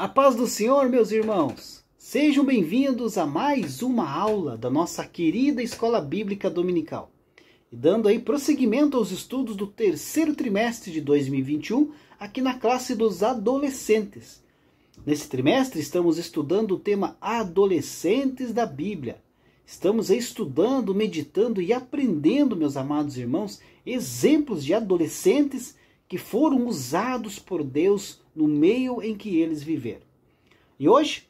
A paz do Senhor, meus irmãos. Sejam bem-vindos a mais uma aula da nossa querida Escola Bíblica Dominical. E dando aí prosseguimento aos estudos do terceiro trimestre de 2021, aqui na classe dos adolescentes. Nesse trimestre estamos estudando o tema Adolescentes da Bíblia. Estamos estudando, meditando e aprendendo, meus amados irmãos, exemplos de adolescentes que foram usados por Deus no meio em que eles viveram. E hoje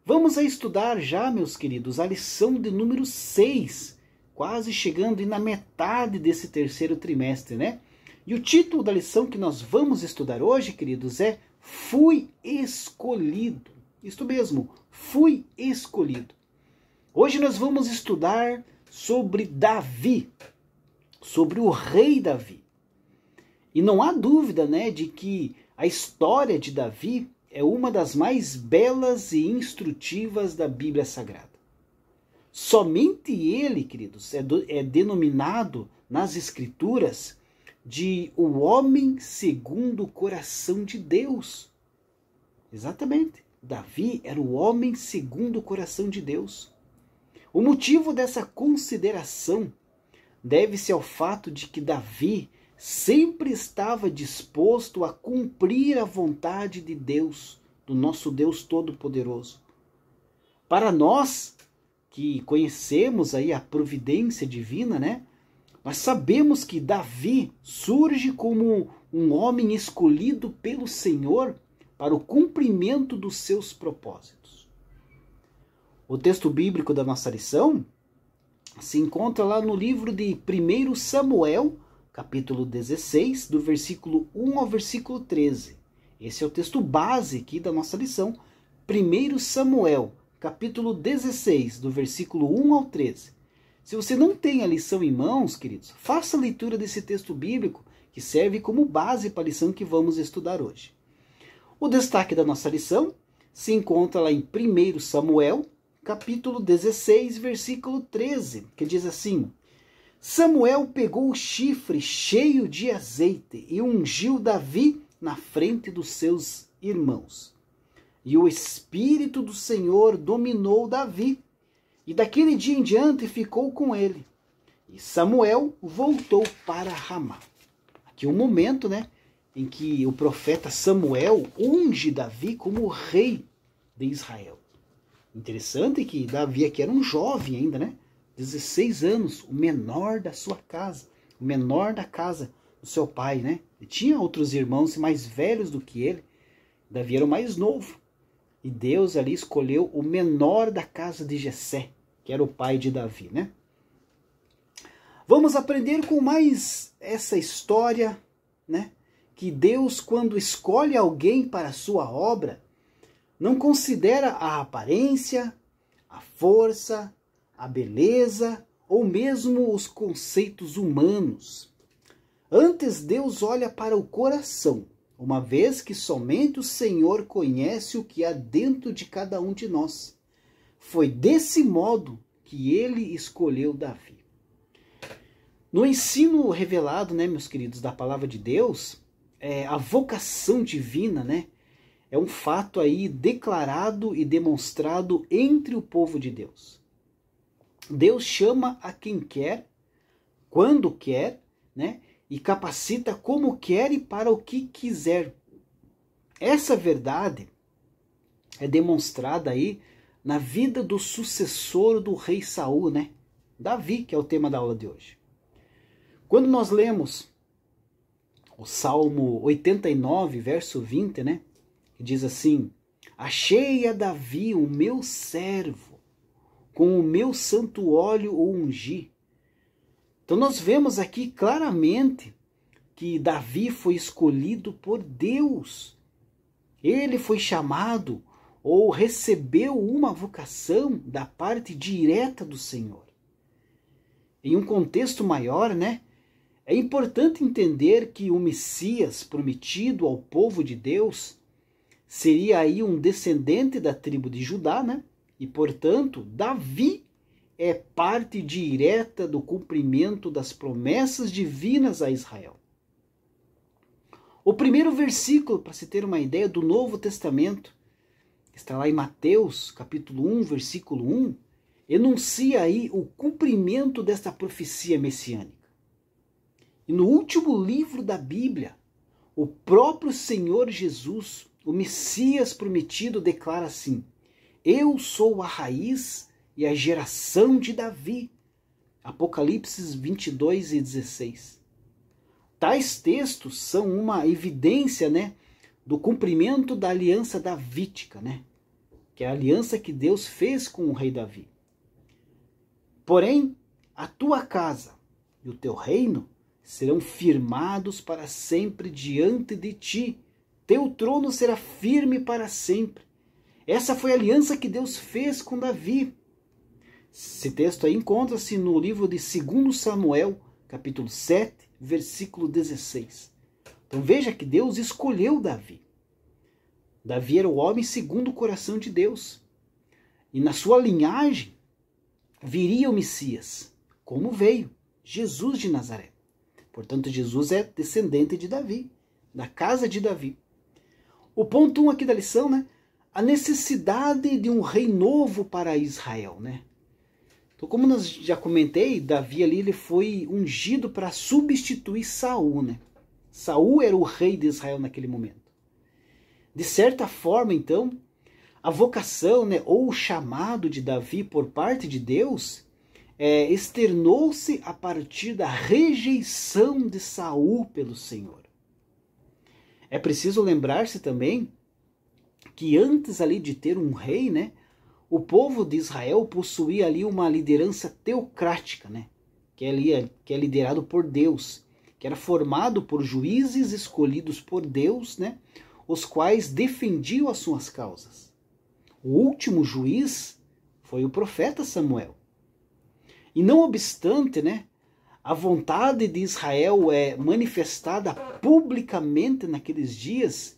vamos a estudar já, meus queridos, a lição de número 6, quase chegando na metade desse terceiro trimestre, né? E o título da lição que nós vamos estudar hoje, queridos, é Fui Escolhido. Isto mesmo, fui escolhido. Hoje nós vamos estudar sobre Davi, sobre o rei Davi. E não há dúvida, né, de que a história de Davi é uma das mais belas e instrutivas da Bíblia Sagrada. Somente ele, queridos, é denominado nas Escrituras de o homem segundo o coração de Deus. Exatamente. Davi era o homem segundo o coração de Deus. O motivo dessa consideração deve-se ao fato de que Davi sempre estava disposto a cumprir a vontade de Deus, do nosso Deus Todo-Poderoso. Para nós que conhecemos aí a providência divina, né? Nós sabemos que Davi surge como um homem escolhido pelo Senhor para o cumprimento dos seus propósitos. O texto bíblico da nossa lição se encontra lá no livro de 1 Samuel, capítulo 16, do versículo 1 ao versículo 13. Esse é o texto base aqui da nossa lição. 1 Samuel, capítulo 16, do versículo 1 ao 13. Se você não tem a lição em mãos, queridos, faça a leitura desse texto bíblico, que serve como base para a lição que vamos estudar hoje. O destaque da nossa lição se encontra lá em 1 Samuel, capítulo 16, versículo 13, que diz assim: Samuel pegou o chifre cheio de azeite e ungiu Davi na frente dos seus irmãos. E o Espírito do Senhor dominou Davi, e daquele dia em diante ficou com ele. E Samuel voltou para Ramá. Aqui um momento, né, em que o profeta Samuel unge Davi como rei de Israel. Interessante que Davi aqui era um jovem ainda, né? 16 anos, o menor da sua casa, o menor da casa do seu pai, né? Ele tinha outros irmãos mais velhos do que ele. Davi era o mais novo. E Deus ali escolheu o menor da casa de Jessé, que era o pai de Davi, né? Vamos aprender com mais essa história, né? Que Deus, quando escolhe alguém para a sua obra, não considera a aparência, a força, a beleza ou mesmo os conceitos humanos. Antes, Deus olha para o coração, uma vez que somente o Senhor conhece o que há dentro de cada um de nós. Foi desse modo que ele escolheu Davi. No ensino revelado, né, meus queridos, da palavra de Deus, a vocação divina, né, é um fato aí declarado e demonstrado entre o povo de Deus. Deus chama a quem quer, quando quer, né? E capacita como quer e para o que quiser. Essa verdade é demonstrada aí na vida do sucessor do rei Saul, né? Davi, que é o tema da aula de hoje. Quando nós lemos o Salmo 89, verso 20, né? Que diz assim: Achei a Davi, o meu servo, com o meu santo óleo o ungi. Então nós vemos aqui claramente que Davi foi escolhido por Deus. Ele foi chamado ou recebeu uma vocação da parte direta do Senhor. Em um contexto maior, né? É importante entender que o Messias prometido ao povo de Deus seria aí um descendente da tribo de Judá, né? E, portanto, Davi é parte direta do cumprimento das promessas divinas a Israel. O primeiro versículo, para se ter uma ideia, do Novo Testamento, está lá em Mateus, capítulo 1, versículo 1, enuncia aí o cumprimento desta profecia messiânica. E no último livro da Bíblia, o próprio Senhor Jesus, o Messias prometido, declara assim: eu sou a raiz e a geração de Davi. Apocalipse 22:16. Tais textos são uma evidência, do cumprimento da aliança davídica, que é a aliança que Deus fez com o rei Davi. Porém, a tua casa e o teu reino serão firmados para sempre diante de ti. Teu trono será firme para sempre. Essa foi a aliança que Deus fez com Davi. Esse texto aí encontra-se no livro de 2 Samuel, capítulo 7, versículo 16. Então veja que Deus escolheu Davi. Davi era o homem segundo o coração de Deus. E na sua linhagem viria o Messias, como veio Jesus de Nazaré. Portanto, Jesus é descendente de Davi, da casa de Davi. O ponto 1 aqui da lição, a necessidade de um rei novo para Israel, Então, como nós já comentei, Davi ali ele foi ungido para substituir Saul, Saul era o rei de Israel naquele momento. De certa forma, então, a vocação, ou o chamado de Davi por parte de Deus, externou-se a partir da rejeição de Saul pelo Senhor. É preciso lembrar-se também que antes ali de ter um rei, o povo de Israel possuía ali uma liderança teocrática, que é liderado por Deus, que era formado por juízes escolhidos por Deus, os quais defendiam as suas causas. O último juiz foi o profeta Samuel. E não obstante, a vontade de Israel é manifestada publicamente naqueles dias,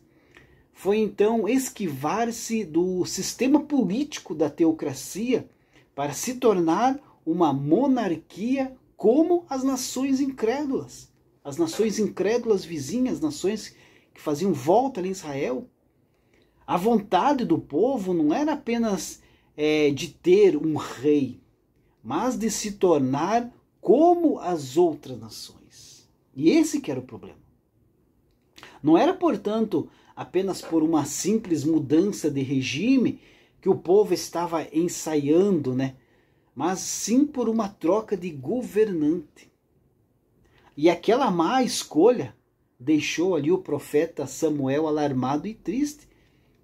foi então esquivar-se do sistema político da teocracia para se tornar uma monarquia como as nações incrédulas. As nações incrédulas vizinhas, nações que faziam volta ali em Israel. A vontade do povo não era apenas de ter um rei, mas de se tornar como as outras nações. E esse que era o problema. Não era, portanto, apenas por uma simples mudança de regime que o povo estava ensaiando, mas sim por uma troca de governante. E aquela má escolha deixou ali o profeta Samuel alarmado e triste,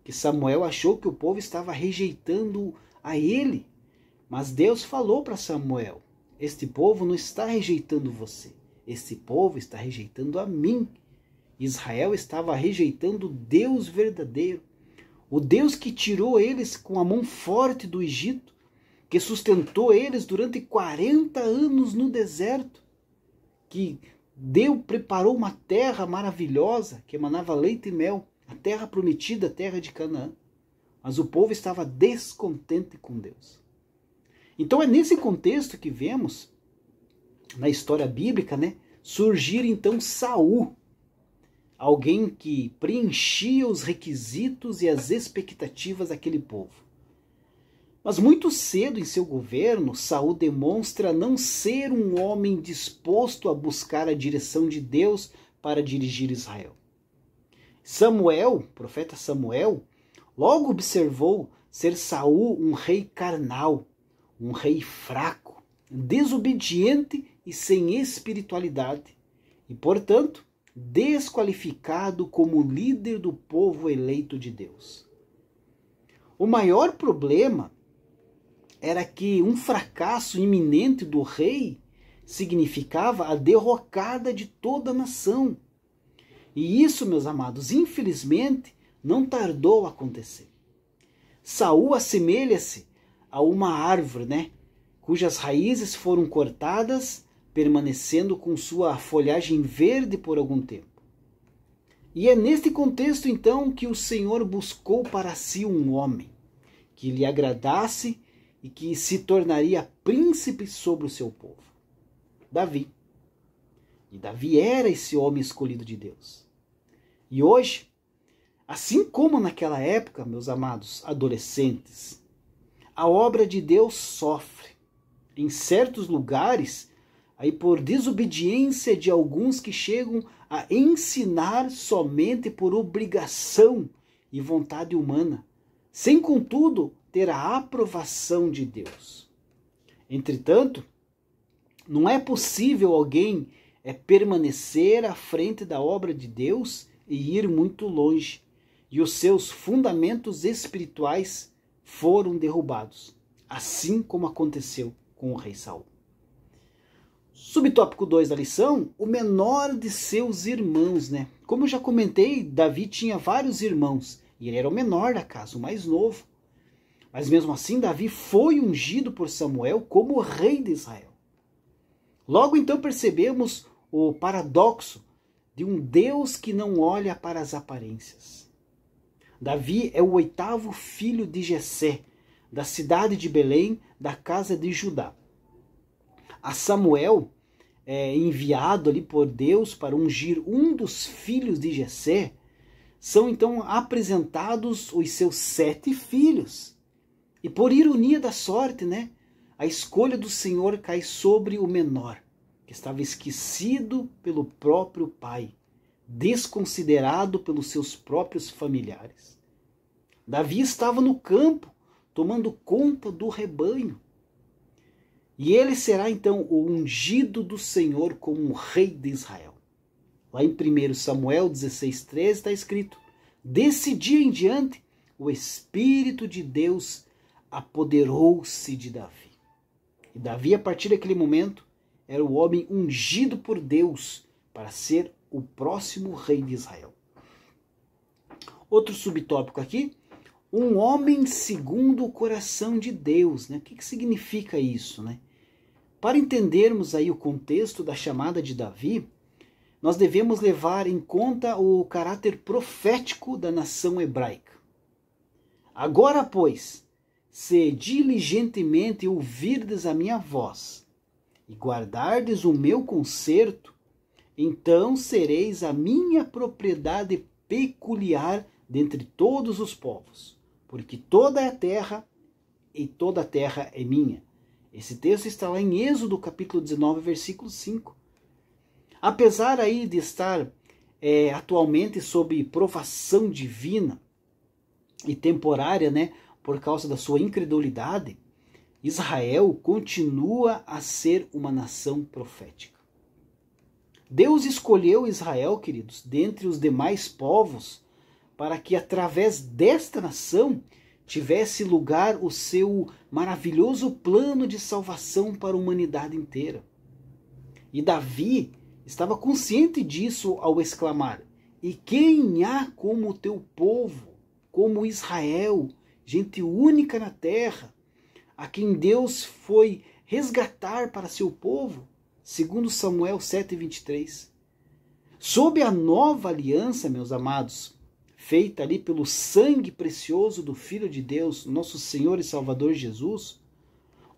que Samuel achou que o povo estava rejeitando a ele. Mas Deus falou para Samuel: este povo não está rejeitando você, este povo está rejeitando a mim. Israel estava rejeitando o Deus verdadeiro, o Deus que tirou eles com a mão forte do Egito, que sustentou eles durante 40 anos no deserto, que preparou uma terra maravilhosa, que emanava leite e mel, a terra prometida, a terra de Canaã. Mas o povo estava descontente com Deus. Então é nesse contexto que vemos, na história bíblica, surgir então Saul, alguém que preenchia os requisitos e as expectativas daquele povo. Mas muito cedo em seu governo, Saul demonstra não ser um homem disposto a buscar a direção de Deus para dirigir Israel. Samuel, o profeta Samuel, logo observou ser Saul um rei carnal, um rei fraco, desobediente e sem espiritualidade, e, portanto, desqualificado como líder do povo eleito de Deus. O maior problema era que um fracasso iminente do rei significava a derrocada de toda a nação. E isso, meus amados, infelizmente, não tardou a acontecer. Saul assemelha-se a uma árvore, cujas raízes foram cortadas, permanecendo com sua folhagem verde por algum tempo. E é neste contexto, então, que o Senhor buscou para si um homem que lhe agradasse e que se tornaria príncipe sobre o seu povo. Davi. E Davi era esse homem escolhido de Deus. E hoje, Assim como naquela época, meus amados adolescentes, a obra de Deus sofre em certos lugares, aí por desobediência de alguns que chegam a ensinar somente por obrigação e vontade humana, sem contudo ter a aprovação de Deus. Entretanto, não é possível alguém permanecer à frente da obra de Deus e ir muito longe, e os seus fundamentos espirituais foram derrubados, assim como aconteceu com o rei Saul. Subtópico 2 da lição, o menor de seus irmãos, né? Como eu já comentei, Davi tinha vários irmãos, e ele era o menor da casa, o mais novo. Mas mesmo assim, Davi foi ungido por Samuel como rei de Israel. Logo então percebemos o paradoxo de um Deus que não olha para as aparências. Davi é o 8º filho de Jessé, da cidade de Belém, da casa de Judá. A Samuel enviado ali por Deus para ungir um dos filhos de Jessé, são então apresentados os seus 7 filhos. E por ironia da sorte, né, a escolha do Senhor cai sobre o menor, que estava esquecido pelo próprio pai, desconsiderado pelos seus próprios familiares. Davi estava no campo, tomando conta do rebanho. E ele será então o ungido do Senhor como rei de Israel. Lá em 1 Samuel 16,13 está escrito: desse dia em diante, o Espírito de Deus apoderou-se de Davi. E Davi, a partir daquele momento, era o homem ungido por Deus para ser o próximo rei de Israel. Outro subtópico aqui, um homem segundo o coração de Deus, né? O que significa isso, né? Para entendermos aí o contexto da chamada de Davi, nós devemos levar em conta o caráter profético da nação hebraica. Agora, pois, se diligentemente ouvirdes a minha voz e guardardes o meu concerto, então sereis a minha propriedade peculiar dentre todos os povos, porque toda é terra e toda a terra é minha. Esse texto está lá em Êxodo, capítulo 19, versículo 5. Apesar aí de estar atualmente sob provação divina e temporária, né, por causa da sua incredulidade, Israel continua a ser uma nação profética. Deus escolheu Israel, queridos, dentre os demais povos, para que através desta nação tivesse lugar o seu maravilhoso plano de salvação para a humanidade inteira. E Davi estava consciente disso ao exclamar: e quem há como o teu povo, como Israel, gente única na terra, a quem Deus foi resgatar para seu povo, segundo Samuel 7,23. Sob a nova aliança, meus amados, feita ali pelo sangue precioso do Filho de Deus, nosso Senhor e Salvador Jesus,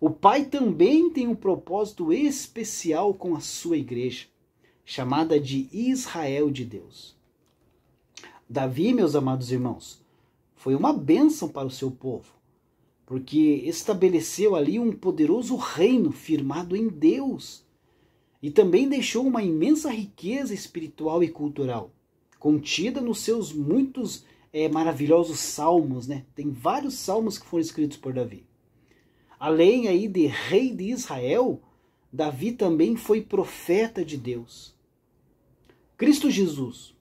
o Pai também tem um propósito especial com a sua igreja, chamada de Israel de Deus. Davi, meus amados irmãos, foi uma bênção para o seu povo, porque estabeleceu ali um poderoso reino firmado em Deus e também deixou uma imensa riqueza espiritual e cultural, contida nos seus muitos maravilhosos salmos, né? Tem vários salmos que foram escritos por Davi. Além aí de rei de Israel, Davi também foi profeta de Deus. Cristo Jesus,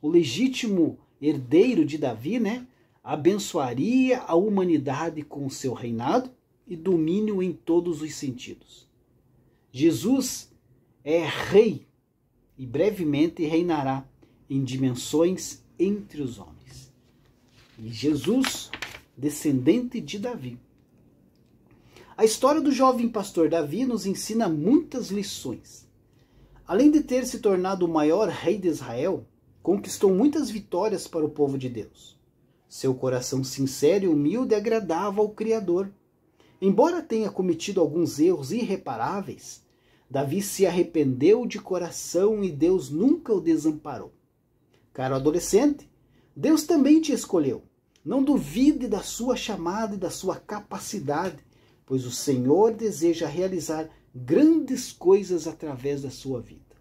o legítimo herdeiro de Davi, né, abençoaria a humanidade com o seu reinado e domínio em todos os sentidos. Jesus é rei e brevemente reinará em dimensões entre os homens. E Jesus, descendente de Davi. A história do jovem pastor Davi nos ensina muitas lições. Além de ter se tornado o maior rei de Israel, conquistou muitas vitórias para o povo de Deus. Seu coração sincero e humilde agradava ao Criador. Embora tenha cometido alguns erros irreparáveis, Davi se arrependeu de coração e Deus nunca o desamparou. Caro adolescente, Deus também te escolheu. Não duvide da sua chamada e da sua capacidade, pois o Senhor deseja realizar grandes coisas através da sua vida.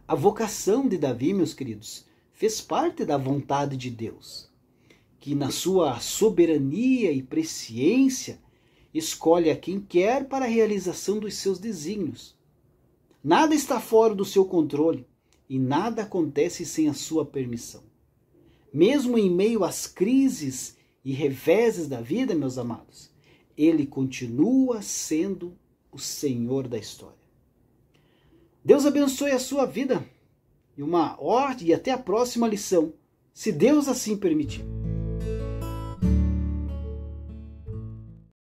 A vocação de Davi, meus queridos, fez parte da vontade de Deus, que na sua soberania e presciência escolhe a quem quer para a realização dos seus desígnios. Nada está fora do seu controle e nada acontece sem a sua permissão. Mesmo em meio às crises e reveses da vida, meus amados, Ele continua sendo o Senhor da história. Deus abençoe a sua vida e até a próxima lição, se Deus assim permitir.